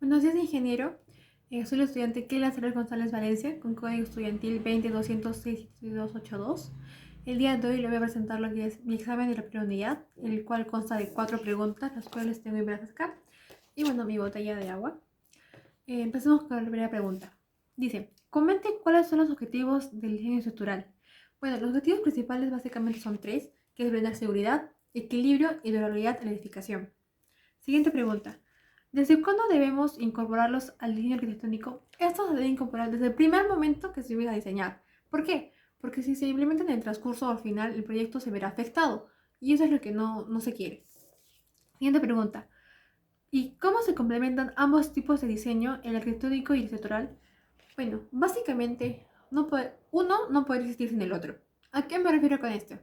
Buenos días, ingeniero. Soy el estudiante Keila Cerrer González Valencia, con código estudiantil 20-206-7282. El día de hoy le voy a presentar lo que es mi examen de la primera unidad, el cual consta de 4 preguntas, las cuales tengo impresas acá. Y bueno, mi botella de agua. Empecemos con la primera pregunta. Dice, comente cuáles son los objetivos del diseño estructural. Bueno, los objetivos principales básicamente son tres, que es brindar seguridad, equilibrio y durabilidad a la edificación. Siguiente pregunta. ¿Desde cuándo debemos incorporarlos al diseño arquitectónico? Estos se deben incorporar desde el primer momento que se empieza a diseñar. ¿Por qué? Porque si se implementan en el transcurso o al final, el proyecto se verá afectado. Y eso es lo que no se quiere. Siguiente pregunta. ¿Y cómo se complementan ambos tipos de diseño, el arquitectónico y el estructural? Bueno, básicamente, uno no puede existir sin el otro. ¿A qué me refiero con esto?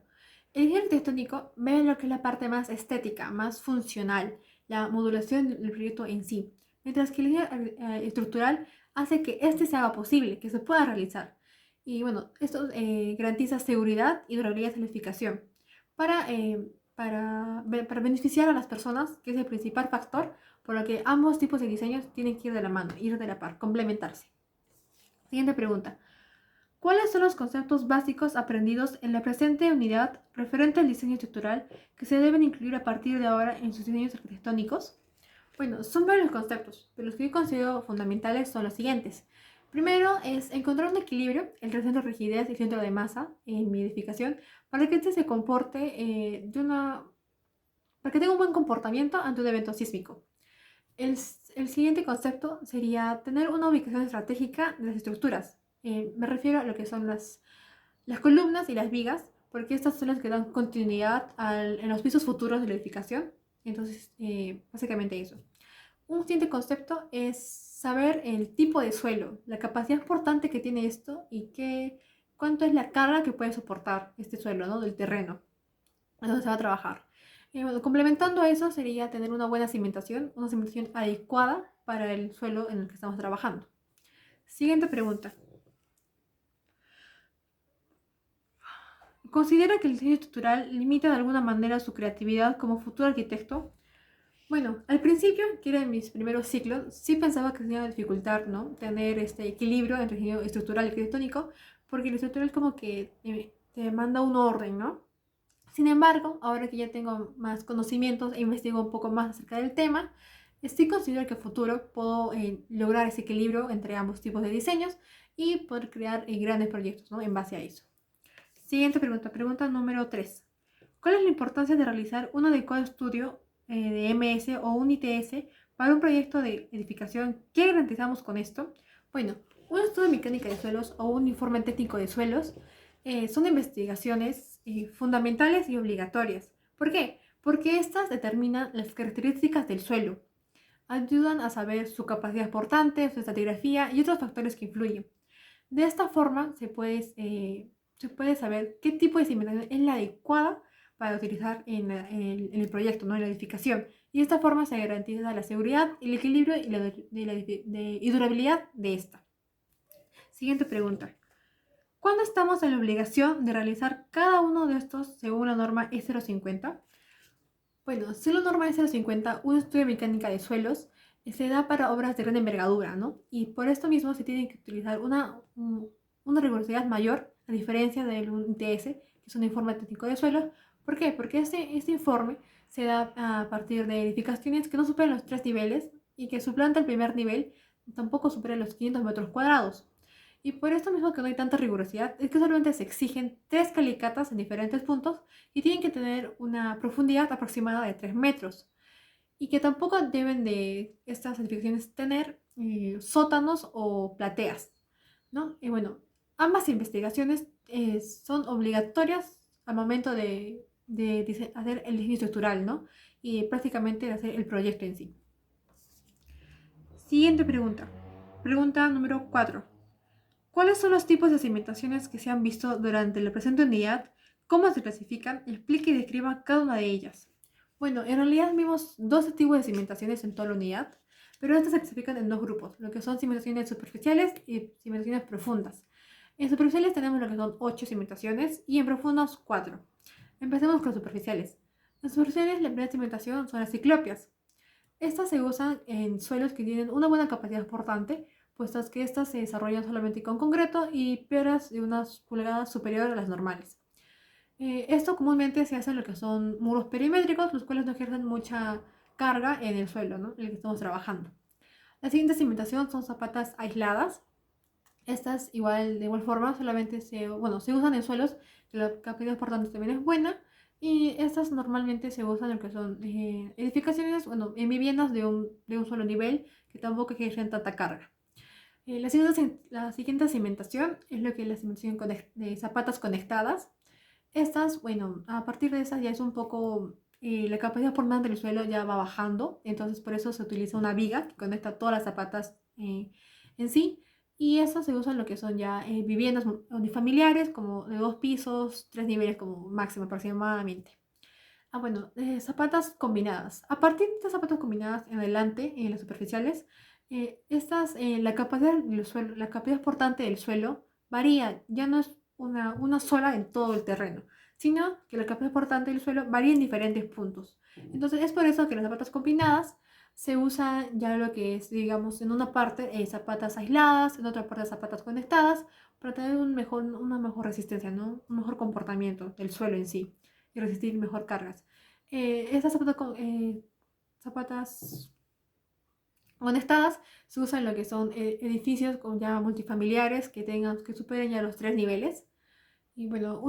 El diseño arquitectónico ve lo que es la parte más estética, más funcional, la modulación del proyecto en sí, mientras que el diseño estructural hace que este se haga posible, que se pueda realizar. Y bueno, esto garantiza seguridad y durabilidad de la edificación para, para beneficiar a las personas, que es el principal factor, por lo que ambos tipos de diseños tienen que ir de la mano, ir de la par, complementarse. Siguiente pregunta. ¿Cuáles son los conceptos básicos aprendidos en la presente unidad referente al diseño estructural que se deben incluir a partir de ahora en sus diseños arquitectónicos? Bueno, son varios conceptos, pero los que yo considero fundamentales son los siguientes. Primero es encontrar un equilibrio entre centro de rigidez y centro de masa en mi edificación para que este se comporte para que tenga un buen comportamiento ante un evento sísmico. El siguiente concepto sería tener una ubicación estratégica de las estructuras. Me refiero a lo que son las columnas y las vigas, porque estas son las que dan continuidad en los pisos futuros de la edificación. Entonces, básicamente eso. Un siguiente concepto es saber el tipo de suelo, la capacidad portante que tiene esto y cuánto es la carga que puede soportar este suelo, ¿no? Del terreno en donde se va a trabajar. Bueno, complementando a eso sería tener una cimentación adecuada para el suelo en el que estamos trabajando. Siguiente pregunta. ¿Considera que el diseño estructural limita de alguna manera su creatividad como futuro arquitecto? Bueno, al principio, que era en mis primeros ciclos, sí pensaba que tenía dificultad, ¿no? Tener este equilibrio entre diseño estructural y arquitectónico, porque el estructural como que te manda un orden, ¿no? Sin embargo, ahora que ya tengo más conocimientos e investigo un poco más acerca del tema, sí considero que a futuro puedo lograr ese equilibrio entre ambos tipos de diseños y poder crear grandes proyectos, ¿no? En base a eso. Siguiente pregunta, pregunta número 3. ¿Cuál es la importancia de realizar un adecuado estudio de MS o un ITS para un proyecto de edificación? ¿Qué garantizamos con esto? Bueno, un estudio de mecánica de suelos o un informe técnico de suelos son investigaciones fundamentales y obligatorias. ¿Por qué? Porque estas determinan las características del suelo, ayudan a saber su capacidad portante, su estratigrafía y otros factores que influyen. De esta forma se puede saber qué tipo de cimentación es la adecuada para utilizar en el proyecto, ¿no? En la edificación. Y de esta forma se garantiza la seguridad, el equilibrio y durabilidad de esta. Siguiente pregunta. ¿Cuándo estamos en la obligación de realizar cada uno de estos según la norma E050? Bueno, según la norma E050, un estudio de mecánica de suelos se da para obras de gran envergadura, ¿no? Y por esto mismo se tiene que utilizar una rigurosidad mayor, a diferencia del ITS, que es un informe técnico de suelos. ¿Por qué? Porque este informe se da a partir de edificaciones que no superan los 3 niveles y que suplanta el primer nivel, tampoco supera los 500 metros cuadrados. Y por esto mismo que no hay tanta rigurosidad, es que solamente se exigen 3 calicatas en diferentes puntos y tienen que tener una profundidad aproximada de 3 metros. Y que tampoco deben de estas edificaciones tener sótanos o plateas, ¿no? Y bueno, ambas investigaciones son obligatorias al momento de hacer el diseño estructural, ¿no? Y prácticamente de hacer el proyecto en sí. Siguiente pregunta. Pregunta número 4. ¿Cuáles son los tipos de cimentaciones que se han visto durante la presente unidad? ¿Cómo se clasifican? Explique y describa cada una de ellas. Bueno, en realidad vimos dos tipos de cimentaciones en toda la unidad, pero estas se clasifican en dos grupos, lo que son cimentaciones superficiales y cimentaciones profundas. En superficiales tenemos lo que son 8 cimentaciones y en profundas 4. Empecemos con superficiales. En superficiales la primera cimentación son las ciclopias. Estas se usan en suelos que tienen una buena capacidad portante, puesto que estas se desarrollan solamente con concreto y piedras de unas pulgadas superior a las normales. Esto comúnmente se hace en lo que son muros perimétricos, los cuales no ejercen mucha carga en el suelo, ¿no?, en el que estamos trabajando. La siguiente cimentación son zapatas aisladas. Estas de igual forma solamente se usan en suelos que la capacidad portante también es buena, y estas normalmente se usan en lo que son edificaciones, bueno, en viviendas de un solo nivel que tampoco ejercen tanta carga. La siguiente cimentación es lo que es la cimentación de zapatas conectadas. Estas, bueno, a partir de estas ya es un poco, la capacidad portante del suelo ya va bajando, entonces por eso se utiliza una viga que conecta todas las zapatas en sí, y estas se usan lo que son ya viviendas unifamiliares, como de 2 pisos, 3 niveles como máximo aproximadamente. Bueno, zapatas combinadas. A partir de estas zapatas combinadas en adelante, en las superficiales, la capacidad portante del suelo varía, ya no es una sola en todo el terreno, sino que la capacidad portante del suelo varía en diferentes puntos. Entonces es por eso que las zapatas combinadas se usan ya lo que es, digamos, en una parte zapatas aisladas, en otra parte zapatas conectadas, para tener una mejor resistencia, ¿no?, un mejor comportamiento del suelo en sí y resistir mejor cargas. Estas zapatas conectadas se usan en lo que son edificios con ya multifamiliares que superen ya los 3 niveles. Y bueno,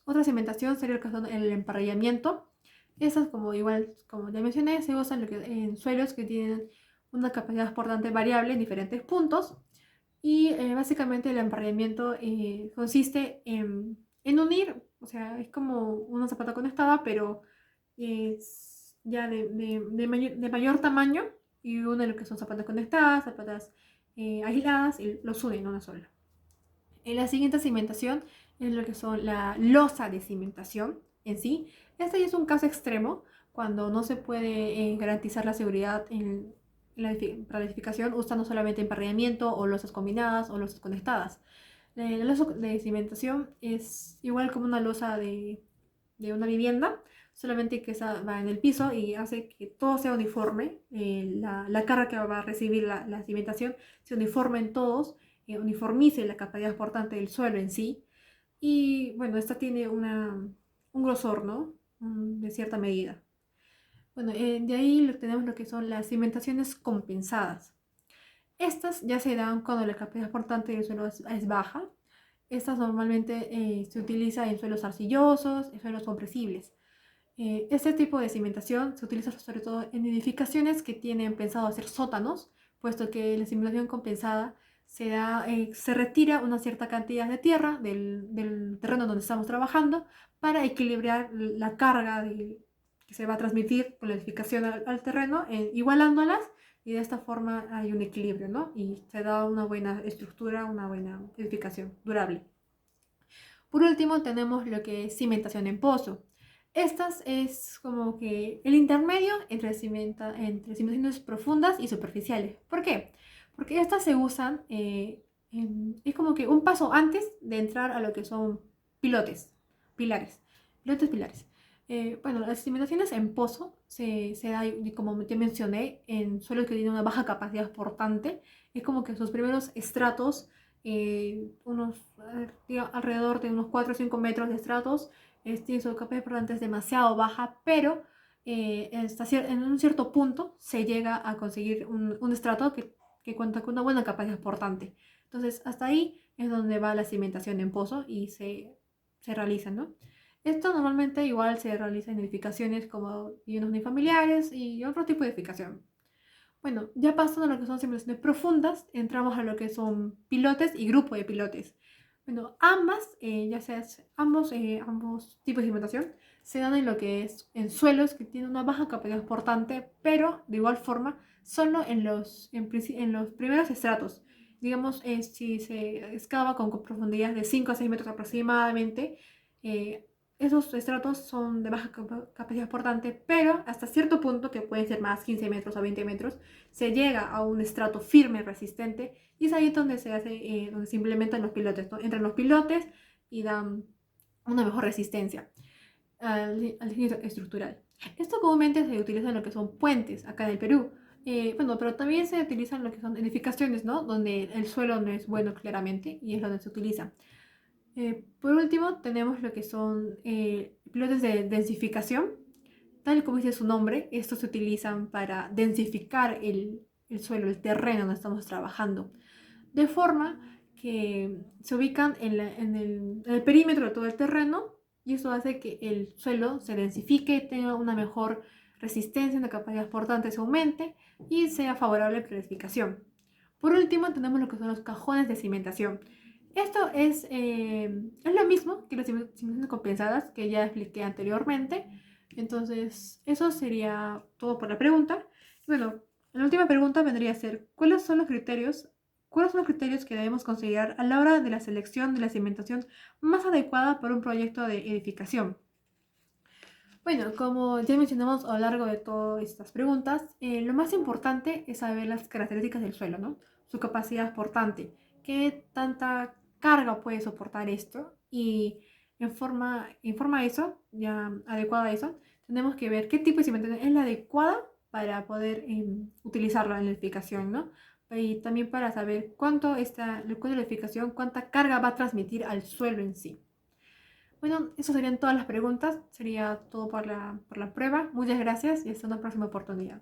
otra cimentación sería el emparrillamiento. Esas, como ya mencioné, se usan en suelos que tienen una capacidad portante variable en diferentes puntos. Y básicamente el emparrillamiento consiste en unir, o sea, es como una zapata conectada, pero es ya de mayor tamaño, y une lo que son zapatas conectadas, zapatas aisladas, y los une en una sola. En la siguiente cimentación es lo que son la losa de cimentación en sí. Este ya es un caso extremo cuando no se puede garantizar la seguridad para la edificación usando solamente emparrillamiento o losas combinadas o losas conectadas. La losa de cimentación es igual como una losa de una vivienda, solamente que esa va en el piso y hace que todo sea uniforme. La carga que va a recibir la cimentación se uniforme en todos, uniformice la capacidad portante del suelo en sí. Y bueno, esta tiene un grosor, ¿no?, de cierta medida. Bueno, de ahí tenemos lo que son las cimentaciones compensadas. Estas ya se dan cuando la capacidad portante del suelo es baja. Estas normalmente se utiliza en suelos arcillosos, en suelos compresibles. Este tipo de cimentación se utiliza sobre todo en edificaciones que tienen pensado hacer sótanos, puesto que la cimentación compensada se retira una cierta cantidad de tierra del terreno donde estamos trabajando para equilibrar la carga que se va a transmitir con la edificación al terreno, igualándolas, y de esta forma hay un equilibrio, ¿no?, y se da una buena estructura, una buena edificación durable. Por último, tenemos lo que es cimentación en pozo. Estas es como que el intermedio entre cimentaciones profundas y superficiales. ¿Por qué? Porque estas se usan, es como que un paso antes de entrar a lo que son pilares. Bueno, las cimentaciones en pozo se da, como te mencioné, en suelos que tienen una baja capacidad portante. Es como que sus primeros estratos, alrededor de unos 4 o 5 metros de estratos, su capacidad portante es demasiado baja, pero en un cierto punto se llega a conseguir un estrato que cuenta con una buena capacidad portante. Entonces, hasta ahí es donde va la cimentación en pozo y se realiza, ¿no? Esto normalmente igual se realiza en edificaciones como viviendas unifamiliares y otro tipo de edificación. Bueno, ya pasando a lo que son cimentaciones profundas, entramos a lo que son pilotes y grupo de pilotes. Bueno, ambos tipos de cimentación se dan en lo que es en suelos que tienen una baja capacidad portante, pero de igual forma solo en los primeros estratos. Digamos, si se excava con profundidades de 5 a 6 metros aproximadamente, eh, esos estratos son de baja capacidad portante, pero hasta cierto punto, que pueden ser más 15 metros o 20 metros, se llega a un estrato firme, resistente, y es ahí donde donde se implementan los pilotes, ¿no? Entran los pilotes y dan una mejor resistencia al diseño estructural. Esto comúnmente se utiliza en lo que son puentes acá en el Perú. Bueno, pero también se utiliza en lo que son edificaciones, ¿no? Donde el suelo no es bueno claramente y es donde se utiliza. Por último, tenemos lo que son pilotes de densificación. Tal como dice su nombre, estos se utilizan para densificar el suelo, el terreno donde estamos trabajando, de forma que se ubican en el perímetro de todo el terreno y eso hace que el suelo se densifique, tenga una mejor resistencia, una capacidad portante se aumente y sea favorable para la edificación. Por último, tenemos lo que son los cajones de cimentación. Esto es lo mismo que las cimentaciones compensadas que ya expliqué anteriormente. Entonces, eso sería todo por la pregunta. Bueno, la última pregunta vendría a ser, ¿cuáles son los criterios que debemos considerar a la hora de la selección de la cimentación más adecuada para un proyecto de edificación? Bueno, como ya mencionamos a lo largo de todas estas preguntas, lo más importante es saber las características del suelo, ¿no? Su capacidad portante, qué tanta carga puede soportar esto y en forma de eso, ya adecuada a eso, tenemos que ver qué tipo de cimentación es la adecuada para poder utilizarla en la edificación, ¿no? Y también para saber cuánto la edificación, cuánta carga va a transmitir al suelo en sí. Bueno, eso serían todas las preguntas. Sería todo por la prueba. Muchas gracias y hasta una próxima oportunidad.